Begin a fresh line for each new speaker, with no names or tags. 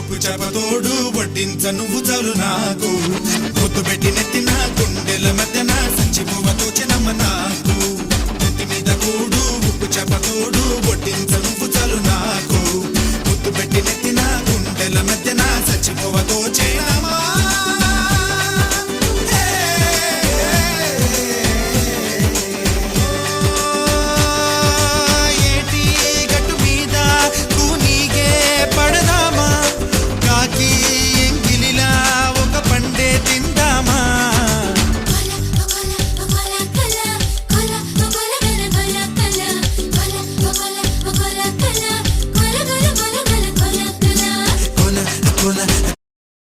ఉప్పు చేపతోడు వడ్డించ నువ్వు చాలు నాకు ముద్దు పెట్టి నెత్తిన గుండెల మధ్యన సంచిపువతో చినమ్మ నాకు నెత్తి మీద కూడు ఉప్పు చేపతోడు వడ్డించ నువ్వు చాలు నాకు ముద్దు పెట్టి నెత్తిన గుండెల మధ్యన సంచి